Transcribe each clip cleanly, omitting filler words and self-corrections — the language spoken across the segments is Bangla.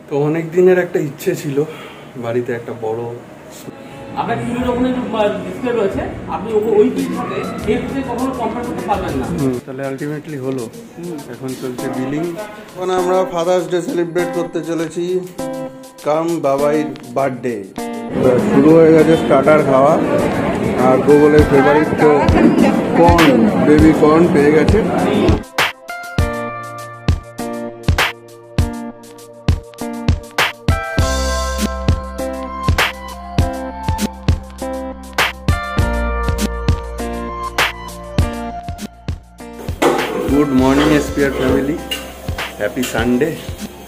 তো অনেক দিনের একটা ইচ্ছে ছিল বাড়িতে একটা বড় আপনার টিভির ওখানে ডিসপ্লে রয়েছে, আপনি ওই টিভির সাথে এই টিভি কখনো কম্পেয়ার করতে পারবেন না। তাহলে আলটিমেটলি হলো। এখন চলছে বিলিং। এখন আমরা ফাদার্স ডে সেলিব্রেট করতে চলেছি, কাম বাবাইর বার্থডে। শুরু হয়ে গেছে স্টার্টার খাওয়া, আর গুগলের ফেভারিট কর্ন, বেবি কর্ন পেয়ে গেছে। Good morning SPR family, happy Sunday.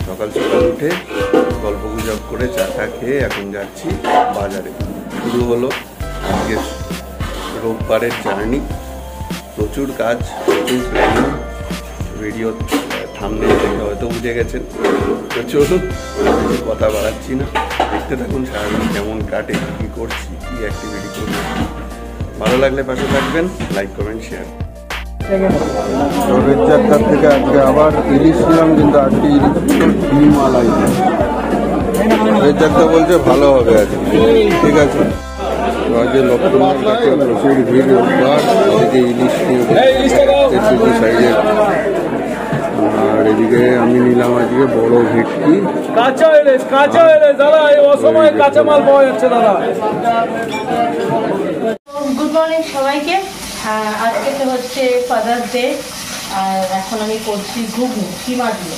সকাল সকাল উঠে গল্প গুজব করে চা টা খেয়ে এখন যাচ্ছি বাজারে। শুরু হলো আজকে রোববারের জার্নি। প্রচুর কাজ, প্রচুর প্ল্যানিং। ভিডিও থাম্বনেল দেখে হয়তো বুঝে গেছেন। তো চলুন, কথা বাড়াচ্ছি না, দেখতে থাকুন সারাদিন কেমন কাটে, কী করছি, কী অ্যাক্টিভিটি করছি। ভালো লাগলে পাশে থাকবেন, লাইক কমেন্ট শেয়ার। রেজ্জাকদার থেকে আজকে আবার ইলিশ ছিলাম, কিন্তু আজকে ইলিশ ডিম আলাই। রেজ্জাকদা বলছে ভালো হবে আজকে, ঠিক আছে। আজকে লক্ষ্মণের কাছে প্রচুর ভিড়, রোববার এদিকে ইলিশ নিয়ে সাইডে। আর এদিকে আমি নিলাম আজকে বড় ভেটকি। কাঁচা ইলিশ দাদা, এই অসময়ে কাঁচা মাল পাওয়া যাচ্ছে দাদা। গুড মর্নিং সবাইকে। আজকে তো হচ্ছে ফাদার্স ডে, আর এখন আমি করছি ঘুগনি কিমা দিয়ে।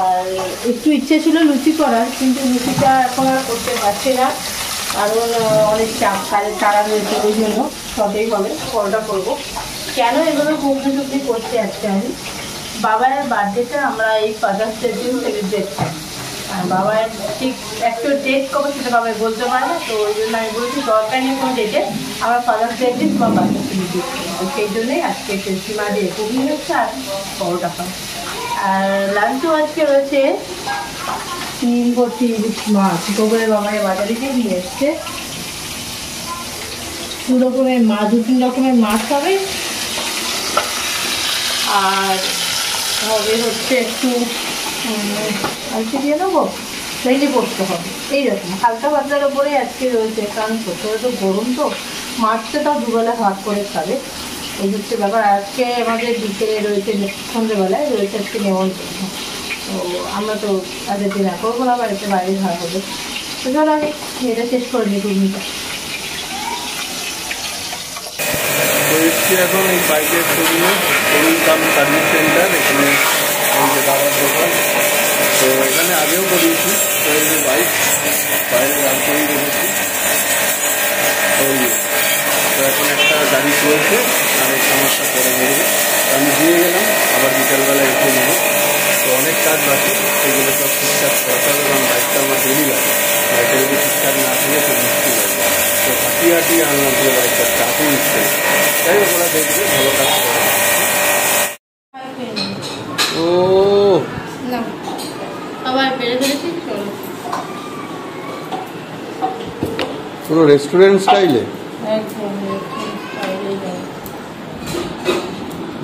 আর একটু ইচ্ছে ছিল লুচি করার, কিন্তু লুচিটা এখন আর করতে পারছি না, কারণ অনেক চাপ, কাজের তাড়া রয়েছে। ওই জন্য সবই হবে, পরোটা করবো। কেন এগুলো ঘুগনি টুগনি করতে আজকে আমি, বাবার বার্থডেটা আমরা এই ফাদার্স ডের দিন সেলিব্রেট করি। আর বাবার ঠিক একটা ডেট কবে সেটা বাবা বলতে পারে না, তো ওই জন্য আমি বলছি দরকার নেই কোনো ডেটে, আমার ফাদার্স ডে দিন তোমার বার্থডে সেলিব্রেট করি। তো সেই জন্যই আজকে সীমা দিয়ে ঘুগনি হচ্ছে আর পরোটা খাওয়া। আর লাঞ্চও আজকে রয়েছে 3 ভর্তি ইলিশ মাছ। গোবরে বাবায় বাজারে গিয়ে নিয়ে এসছে 2 রকমের মাছ, 2-3 রকমের মাছ হবে। আর হবে হচ্ছে একটু আজকে দিয়ে নেবো, ভেঙে পড়তে হবে এইরকম হালকা পাতলার ওপরে আজকে রয়েছে। কারণ প্রথমে তো গরম, তো মাছটা তাও দুবেলা ভাগ করে খাবে, এই হচ্ছে ব্যাপার। আজকে আমাদের বিকেলে রয়েছে, সন্ধ্যেবেলায় রয়েছে আজকে নেমন্তন্ন। তো আমরা তো আজকের দিন করবো না, বাড়িতে বাইরে খাওয়া হবে। তো ধর আমি এটা শেষ করে নিই ঘুগনিটা। এখন এই বাইকের শোরুমে, শোরুম কাম সার্ভিস সেন্টার, এখানে এই যে দাদার দোকান। তো এখানে আগেও করিয়েছি। তো এই যে বাইক বাইরে দাঁড় করিয়ে রেখেছি। তো এখন একটা গাড়ি চলছে, আর এই সমস্যা পরে বেরোবে। আমি দিয়ে গেলাম, আবার বিকালবেলা এসে নেবো। তো অনেক কাজ বাকি, সেগুলো সব ঠিকঠাক করাতে হবে, কারণ বাইকটা আমার ডেলি লাগে। বাইকটা যদি ঠিকঠাক না থাকে তো মুশকিল লাগে। তো হাঁটিয়ে আনলাম পুরো বাইকটা, চাপও নিচ্ছে। যাই হোক, ওরা দেখবে, ভালো কাজ করে। ও না আবার বেড়ে ফেলেছি, চলো। পুরো রেস্টুরেন্ট স্টাইলে।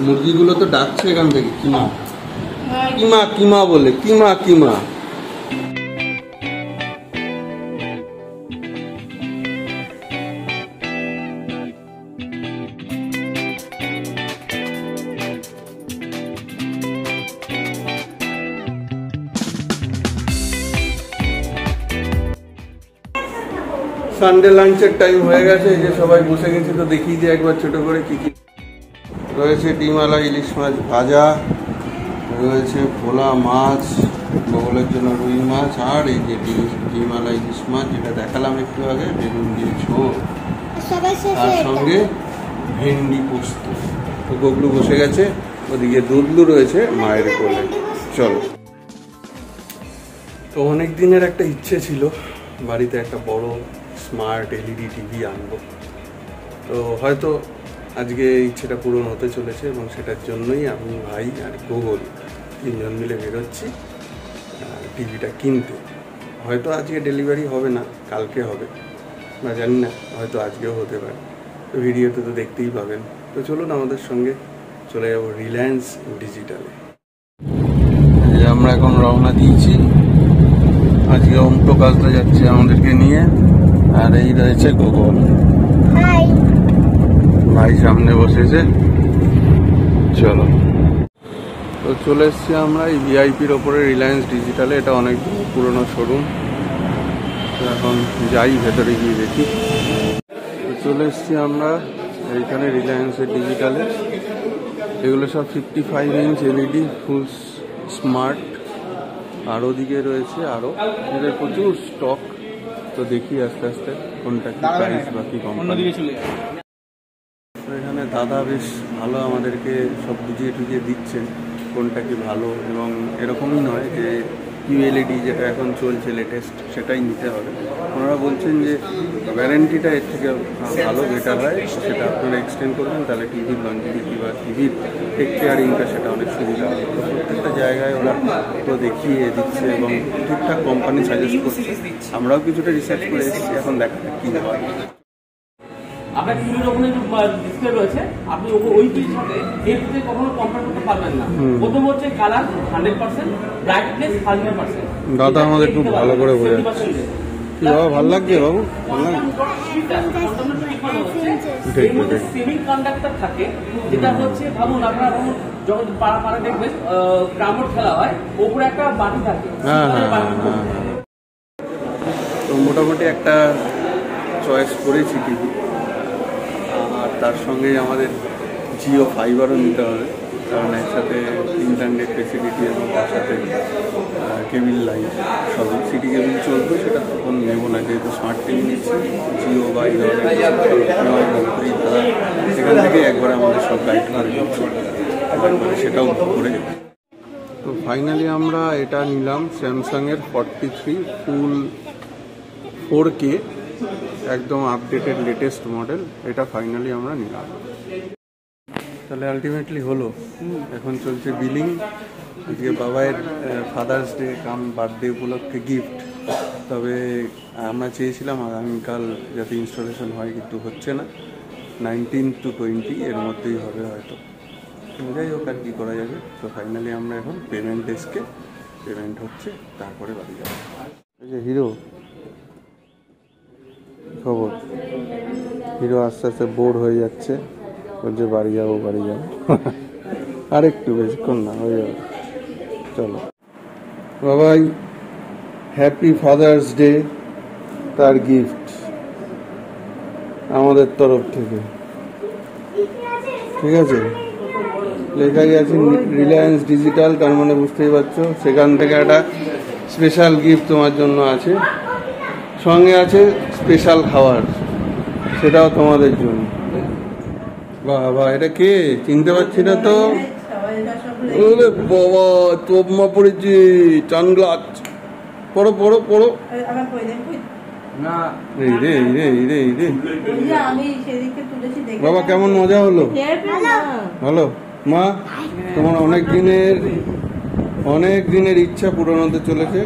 মুরগিগুলো তো ডাকছে এখান থেকে, কিমা কিমা কিমা বলে, কিমা কিমা। সানডে লাঞ্চের টাইম হয়ে গেছে, এই যে সবাই বসে গেছে। তো দেখিয়ে দিই একবার ছোট করে কি কি রয়েছে। ডিমওয়ালা ইলিশ মাছ ভাজা রয়েছে, ভোলা মাছ, বগলের জন্য রুই মাছ, আর এই যে ডিমওয়ালা ইলিশ মাছ যেটা দেখালাম একটু আগে, বেগুন দিয়ে ঝোল, তার সঙ্গে ভেন্ডি পোস্ত। তো গগলু বসে গেছে, ওদিকে দুধলু রয়েছে মায়ের কোলে। চলো। তো অনেক দিনের একটা ইচ্ছে ছিল বাড়িতে একটা বড় স্মার্ট এলইডি টিভি আনবো। তো হয়তো আজকে ইচ্ছেটা পূরণ হতে চলেছে, এবং সেটার জন্যই আমি, ভাই আর গুগল 3 জন মিলে বেরোচ্ছি টিভিটা কিনতে। হয়তো আজকে ডেলিভারি হবে না, কালকে হবে না জানি না, হয়তো আজকেও হতে পারে। তো ভিডিওতে তো দেখতেই পাবেন। তো চলুন আমাদের সঙ্গে চলে যাবো রিলায়েন্স ডিজিটালে। আমরা এখন রওনা দিয়েছি আজকে অমটো কাজটা যাচ্ছে আমাদেরকে নিয়ে। আর এই রয়েছে গোগল ভাই সামনে বসেছে। চলো, তো চলে এসছি আমরা এই ভিআইপির ওপরে রিলায়েন্স ডিজিটালে। এটা অনেক পুরনো শোরুম। তো এখন যাই ভেতরে গিয়ে দেখি। তো চলে এসছি আমরা এইখানে রিলায়েন্সের ডিজিটালে। এগুলো সব 55 ইঞ্চ এলইডি ফুল স্মার্ট। আর ওদিকে রয়েছে আরও এদের প্রচুর স্টক। তো দেখি আস্তে আস্তে কোনটা কি প্রাইস বা কি কোম্পানি। তো এখানে দাদা বেশ ভালো আমাদেরকে সব বুঝিয়ে টুজিয়ে দিচ্ছেন কোনটা কি ভালো। এবং এরকমই নয় যে কিউএলইডি যেটা এখন চলছে লেটেস্ট সেটাই নিতে হবে। ওনারা বলছেন যে ওয়ারেন্টিটা এর থেকে ভালো বেটার হয়, সেটা আপনারা এক্সটেন্ড করবেন, তাহলে টিভির লঞ্জিভিটি বা টিভির টেক কেয়ারিংটা সেটা অনেক সুবিধা হবে। তো প্রত্যেকটা জায়গায় ওরা তো দেখিয়ে দিচ্ছে এবং ঠিকঠাক কোম্পানি সাজেস্ট করছে। আমরাও কিছুটা রিসার্চ করে এসেছি, এখন দেখা যাক কী হয়। আপনার টিভির ওখানে যে ডিসপ্লে রয়েছে, আপনি ওই টিভির সাথে এর সাথে কখনো কম্পেয়ার করতে পারবেন না। প্রথম হচ্ছে কালার 100%, ব্রাইটনেস 100%। দাদা আমাদের খুব ভালো করে বোঝাচ্ছে। কি বাবা, ভালো লাগছে বাবু? সেমিং কন্ডাক্টর থাকে, যেটা হচ্ছে ভাবুন আপনারা যখন পাড়া দেখবেন গ্রামোর খেলা হয়, ওপরে একটা বাটি থাকে। তো মোটামুটি একটা চয়েস করেছি টিভি। আর তার সঙ্গে আমাদের জিও ফাইবারও নিতে হবে, কারণ একসাথে ইন্টারনেট ফেসিলিটি এবং তার সাথে কেবিল লাইন সবই। সিটি কেবিল চলবে, সেটা তখন নেবো না, যেহেতু স্মার্ট টিভি নিচ্ছি। জিও বা এই ধরনের সেখান থেকে একবারে আমাদের সব গাইড করে সেটাও করে। তো ফাইনালি আমরা এটা নিলাম স্যামসাংয়ের 43 ফুল 4K একদম আপডেটেড লেটেস্ট মডেল। এটা ফাইনালি আমরা নিলাম। তাহলে আলটিমেটলি হলো। এখন চলছে বিলিং। আজকে বাবাইয়ের ফাদার্স ডে কাম বার্থডে উপলক্ষে গিফট। তবে আমরা চেয়েছিলাম আগামীকাল যাতে ইনস্টলেশন হয়, কিন্তু হচ্ছে না। 19 to 20 এর মধ্যেই হবে হয়তো। যাই হোক, আর কী করা যাবে। তো ফাইনালি আমরা এখন পেমেন্ট ডেস্কে পেমেন্ট হচ্ছে, তারপরে বাড়ি যাবো। এই যে হিরো খবর, হিরো আস্তে আস্তে বোর হয়ে যাচ্ছে, বলছে বাড়ি যাবো বাড়ি যাবো। আর একটু বেশিক্ষণ না, হয়ে যাবে। চলো বাবাই, হ্যাপি ফাদার্স ডে। তার গিফট আমাদের তরফ থেকে, ঠিক আছে? লেখাই আছে রিলায়েন্স ডিজিটাল, তার মানে বুঝতেই পারছো সেখান থেকে একটা স্পেশাল গিফট তোমার জন্য আছে। সঙ্গে আছে স্পেশাল খাবার, সেটাও তোমাদের জন্য। বাবা, এটা কে? চিনতে পারছি না তো। ওরে বাবা, তোপমা পড়েছি, চানগ্লাস। পড়ো পড়ো পড়ো। এই রে এই রে এই রে এই রে। বাবা, কেমন মজা হলো? ভালো। মা, তোমার অনেক দিনের ইচ্ছা পূরণ হতে চলেছে,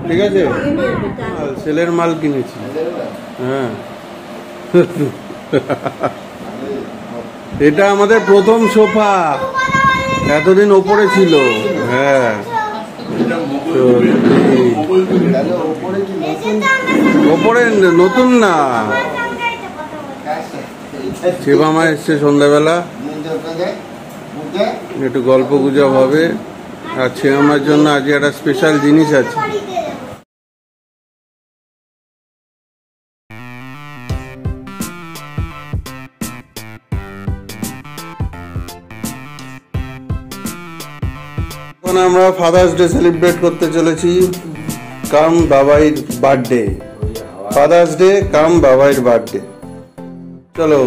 ঠিক আছে? ছেলের মাল কিনেছি। হ্যাঁ, এটা আমাদের প্রথম সোফা, এতদিন ওপরে ছিল। হ্যাঁ, ওপরে নতুন না, সেবা মা এসছে সন্ধ্যাবেলা, একটু গল্প গুজব হবে। আর ছেমার জন্য আজকে একটা স্পেশাল জিনিস আছে। এখন আমরা ফাদার্স ডে সেলিব্রেট করতে চলেছি, কাম বাবাইর বার্থডে। ফাদার্স ডে কাম বাবাইর বার্থডে। চলো।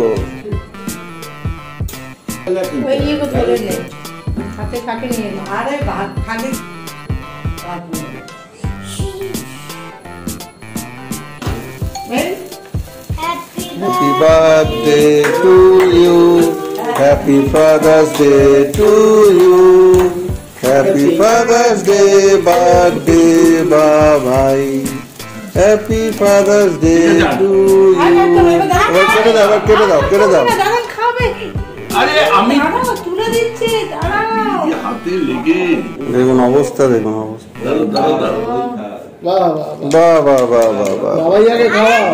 Happy birthday to you, happy Father's Day to you, happy Father's Day birthday babai, happy Father's Day to you. এবার কেটে দাও, এবার কেটে দাও, কেটে দাও। আরে আমি তুলে দিচ্ছি, দাঁড়াও। হাতে লেগে দেখুন অবস্থা, দেখুন অবস্থা। দাঁড়াও দাঁড়াও দাঁড়াও। বাহ বাহ বাহ। বাহ বাহ বাহ বাহ বাহ। বাবাইয়াকে খাওয়াও,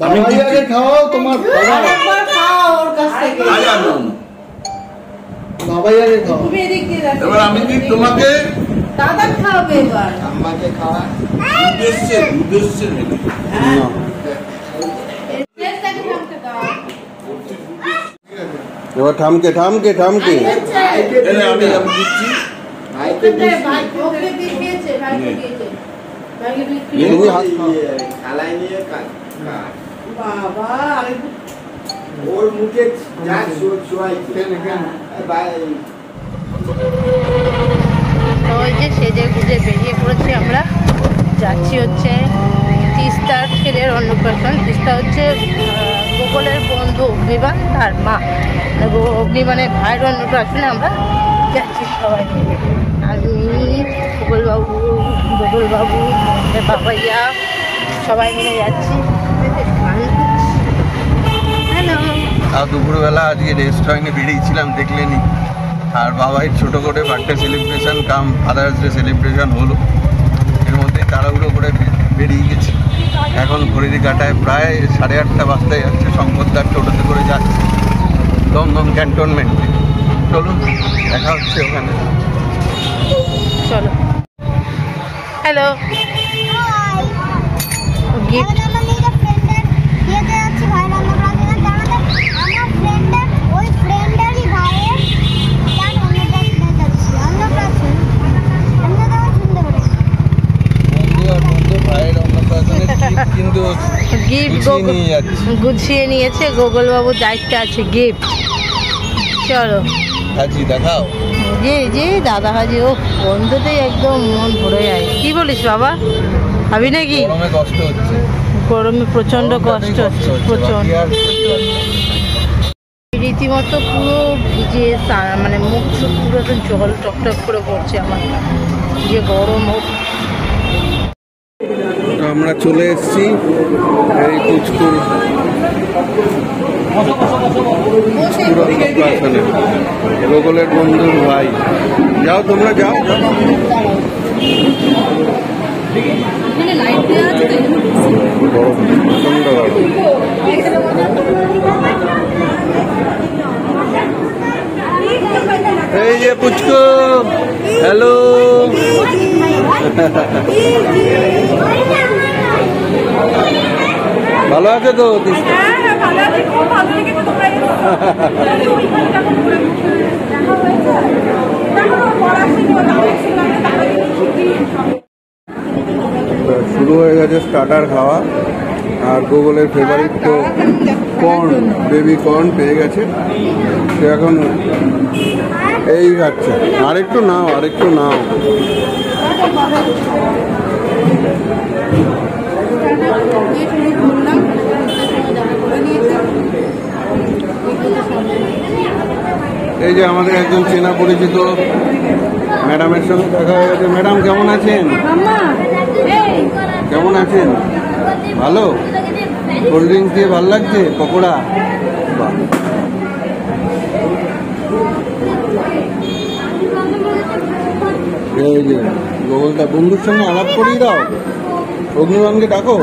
বাবাইয়াকে খাওয়াও, তোমার বাবা একবার খাও ওর কাছ থেকে। বাবাইয়াকে খাওয়াও। তুমি এদিক দিয়ে দেখো। এবার আমি কি তোমাকে দাদা খাবে এবার। আম্মাকে খাওয়া। দুধ এসছে নাকি? না। টেস্টটাকে থামতে দাও। এবার থামকে থামকে থামকে এলে আমি দিচ্ছি। ভাইকে দিয়েছি। ভাই ওকে দিয়েছে, ভাইকে দিয়েছে। ভাইকে দিয়েছে। তুমি হাত খাও। থালায় নিয়ে বাবা আমি ওর মুখে যা ছোঁয়াইছে। তো ওই যে সেজে গুজে বেরিয়ে পড়েছি আমরা, যাচ্ছি হচ্ছে তিস্তার ছেলের অন্নপ্রাশন। তিস্তা হচ্ছে গোকুলের বন্ধু অগ্নিবাণ তার মা, অগ্নিবাণের ভাইয়ের অন্নপ্রাশনে আমরা যাচ্ছি সবাই মিলে। আমি গোকুলবাবু বাবাইয়া সবাই মিলে যাচ্ছি। হ্যালো, আর দুপুরবেলা আজকে রেস্টুরেন্টে বেরিয়েছিলাম দেখলেনি, আর বাবাই ছোট করে বার্থডে সেলিব্রেশন কাম ফাদার্স ডে সেলিব্রেশন হলো, এর মধ্যে তাড়াহুড়ো করে বেরিয়ে গেছি। এখন ঘড়ির কাঁটায় প্রায় 8:30 বাজতে যাচ্ছে। শঙ্করদার টোটোতে করে যাচ্ছে দমদম ক্যান্টনমেন্টে। চলুন দেখা হচ্ছে ওখানে। চলো। হ্যালো, গিফট কিন্তু গিফট নিয়ে যাচ্ছি। গুছিয়ে নিয়েছে গোকুলবাবুর দায়িত্বে আছে গিফট। চলো হাজি দেখাও। যে দাদা হাজি, ও বন্ধুতেই একদম মন ভরে যায়। কি বলিস বাবা, ভাবি নাকি? গরমে কষ্ট হচ্ছে, গরমে প্রচন্ড কষ্ট হচ্ছে, প্রচন্ড। রীতিমতো পুরো ভিজে মানে মুখ চুখ পুরো একদম জল টকটক করে পড়ছে আমার, যে গরম হোক। আমরা চলে এসেছি এই পুচকুর অন্নপ্রাশনে, গোকুলের বন্ধুর ভাই। যাও তোমরা যাও। গরম, প্রচন্ড গরম। এই যে পুচকু, হ্যালো। ভালো আছে তো? শুরু হয়ে গেছে স্টার্টার খাওয়া, আর গুগলের ফেভারিট তো কর্ন, বেবি কর্ন পেয়ে গেছে। সে এখন এই খাচ্ছে। আরেকটু নাও, আরেকটু নাও। এই যে আমাদের একজন চেনা পরিচিত ম্যাডামের সঙ্গে দেখা হয়ে গেছে। ম্যাডাম কেমন আছেন? কেমন আছেন? ভালো? কোল্ড ড্রিঙ্কস দিয়ে ভালো লাগছে? পকোড়া? বাহ। এই যে গোগলদা, বন্ধুর সঙ্গে আলাপ করিয়ে দাও, অগ্নিবাণকে ডাকো।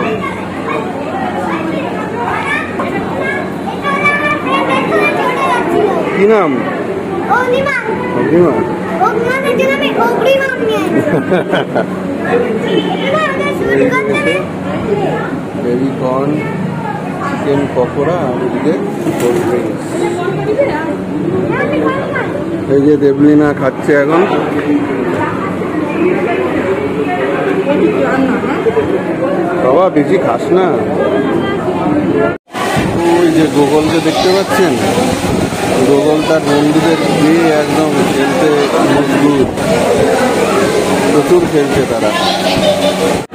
কি নাম? অগ্নিবাণ। বেবি কর্ন, চিকেন পকোড়া, আর এদিকে কোল্ড ড্রিঙ্কস। এই যে দেবলিনা খাচ্ছে এখন। বাবা বেশি খাস না। ওই যে গোগলকে দেখতে পাচ্ছেন, গোগল তার বন্ধুদের দিয়ে একদম খেলতে মজবুত, প্রচুর খেলছে তারা।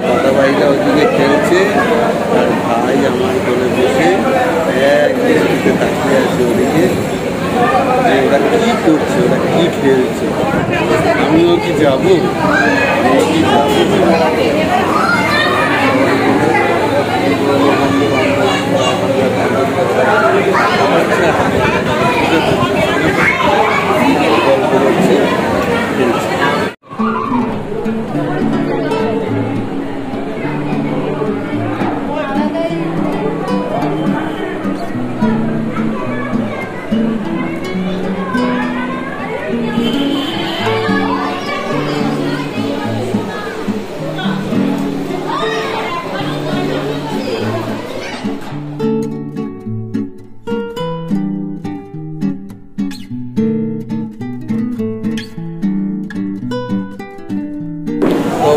দাদা ভাইরা ওইদিকে খেলছে, আর ভাই আমার কোলে বসে এক দৃষ্টিতে তাকিয়ে আছে ওদিকে, যে ওরা কি করছে, ওরা কি খেলছে। আমিও কি যাবো? কি যাবো? গল্প করছে, খেলছে।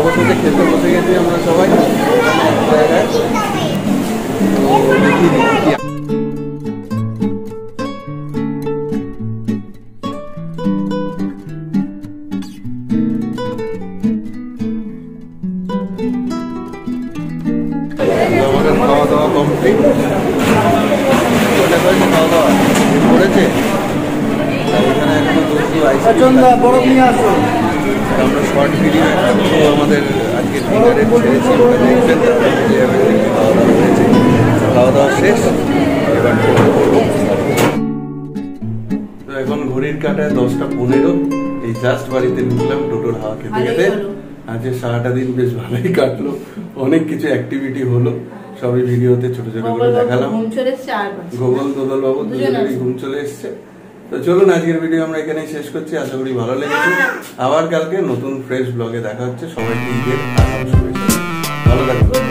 অবশেষে খেতে বসে গেছি আমরা সবাই জায়গায়। তো দেখিয়ে দিই কি আমাদের খাওয়া দাওয়া কমপ্লিট। খাওয়া দাওয়া করেছে এখানে এখনো দুধ আইসক্রিম বরফ নিয়ে আসো। আমরা শর্ট ভিডিও তো আমাদের আজকে ডিনারে ছেড়েছি, ওটা দেখবেন খাওয়া দাওয়া হয়েছে। খাওয়া দাওয়া শেষ, এবার করবো। তো এখন ঘড়ির কাঁটায় 10:15। এই জাস্ট বাড়িতে ঢুকলাম টোটোর হাওয়া খেতে খেতে। আজকে সারাটা দিন বেশ ভালোই কাটলো, অনেক কিছু অ্যাক্টিভিটি হলো, সবই ভিডিওতে ছোট ছোট করে দেখালাম। গোগল দোদল বাবু দুজনেরই ঘুম চলে এসছে। তো চলুন আজকের ভিডিও আমরা এখানেই শেষ করছি, আশা করি ভালো লেগেছে। আবার কালকে নতুন ফ্রেশ ব্লগে দেখা হচ্ছে। সবাইকে ঈদের আগাম শুভেচ্ছা, ভালো থাকবেন।